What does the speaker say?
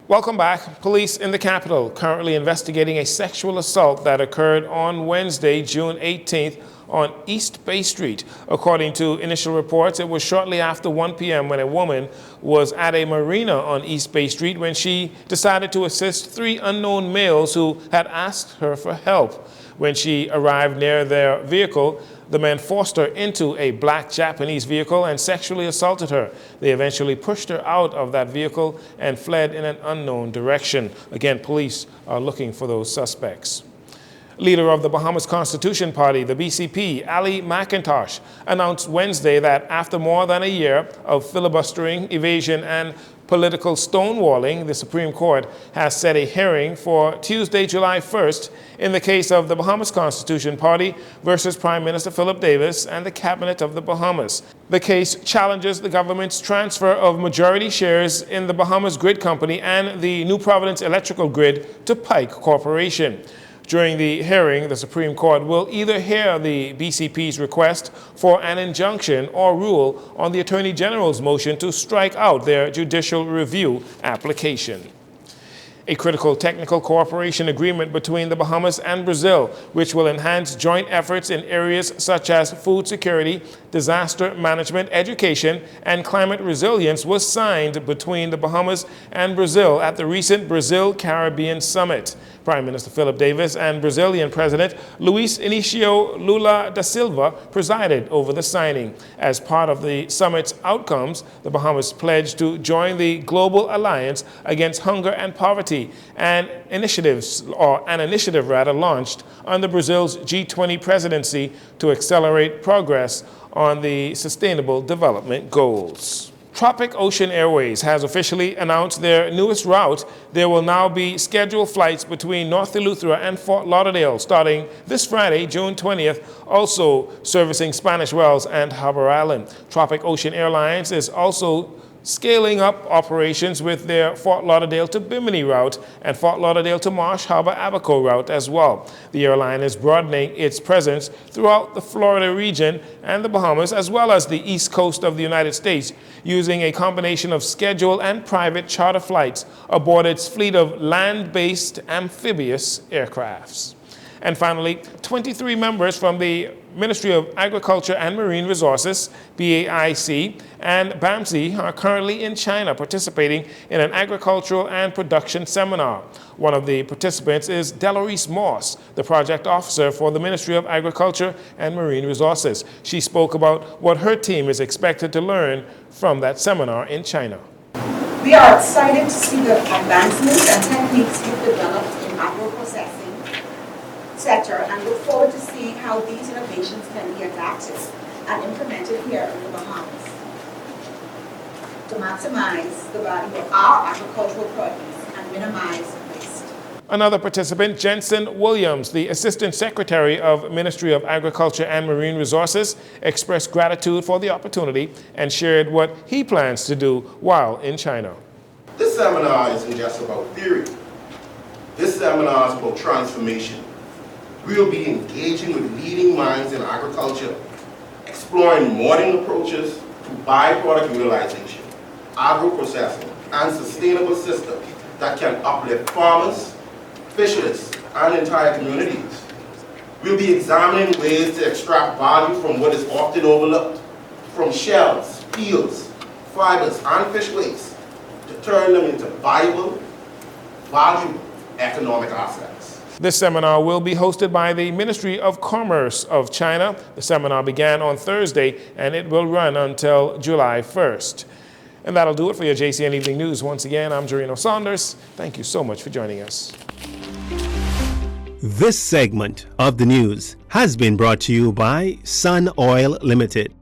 Welcome back. Police in the capital currently investigating a sexual assault that occurred on Wednesday, June 18th on East Bay Street. According to initial reports, it was shortly after 1 p.m. when a woman was at a marina on East Bay Street when she decided to assist three unknown males who had asked her for help. When she arrived near their vehicle, the men forced her into a black Japanese vehicle and sexually assaulted her. They eventually pushed her out of that vehicle and fled in an unknown direction. Again, police are looking for those suspects. Leader of the Bahamas Constitution Party, the BCP, Ali McIntosh, announced Wednesday that after more than a year of filibustering, evasion, and political stonewalling, the Supreme Court has set a hearing for Tuesday, July 1st in the case of the Bahamas Constitution Party versus Prime Minister Philip Davis and the Cabinet of the Bahamas. The case challenges the government's transfer of majority shares in the Bahamas Grid Company and the New Providence Electrical Grid to Pike Corporation. During the hearing, the Supreme Court will either hear the BCP's request for an injunction or rule on the Attorney General's motion to strike out their judicial review application. A critical technical cooperation agreement between the Bahamas and Brazil, which will enhance joint efforts in areas such as food security, disaster management, education, and climate resilience, was signed between the Bahamas and Brazil at the recent Brazil-Caribbean Summit. Prime Minister Philip Davis and Brazilian President Luiz Inácio Lula da Silva presided over the signing. As part of the summit's outcomes, the Bahamas pledged to join the Global Alliance Against Hunger and Poverty, an initiative launched under Brazil's G20 presidency to accelerate progress on the Sustainable Development Goals. Tropic Ocean Airways has officially announced their newest route. There will now be scheduled flights between North Eleuthera and Fort Lauderdale starting this Friday, June 20th, also servicing Spanish Wells and Harbor Island. Tropic Ocean Airlines is also scaling up operations with their Fort Lauderdale to Bimini route and Fort Lauderdale to Marsh Harbor Abaco route as well. The airline is broadening its presence throughout the Florida region and the Bahamas, as well as the east coast of the United States, using a combination of scheduled and private charter flights aboard its fleet of land-based amphibious aircrafts. And finally, 23 members from the Ministry of Agriculture and Marine Resources, BAIC, and BAMSI are currently in China participating in an agricultural and production seminar. One of the participants is Delarice Moss, the project officer for the Ministry of Agriculture and Marine Resources. She spoke about what her team is expected to learn from that seminar in China. We are excited to see the advancements and techniques you've developed in agro-processing sector and look forward to seeing how these innovations can be adapted and implemented here in the Bahamas to maximize the value of our agricultural produce and minimize waste. Another participant, Jensen Williams, the Assistant Secretary of Ministry of Agriculture and Marine Resources, expressed gratitude for the opportunity and shared what he plans to do while in China. This seminar isn't just about theory. This seminar is about transformation. We will be engaging with leading minds in agriculture, exploring modern approaches to byproduct utilization, agro-processing, and sustainable systems that can uplift farmers, fishers, and entire communities. We'll be examining ways to extract value from what is often overlooked, from shells, peels, fibers, and fish waste, to turn them into valuable economic assets. This seminar will be hosted by the Ministry of Commerce of China. The seminar began on Thursday and it will run until July 1st. And that'll do it for your JCN Evening News. Once again, I'm Jarino Saunders. Thank you so much for joining us. This segment of the news has been brought to you by Sun Oil Limited.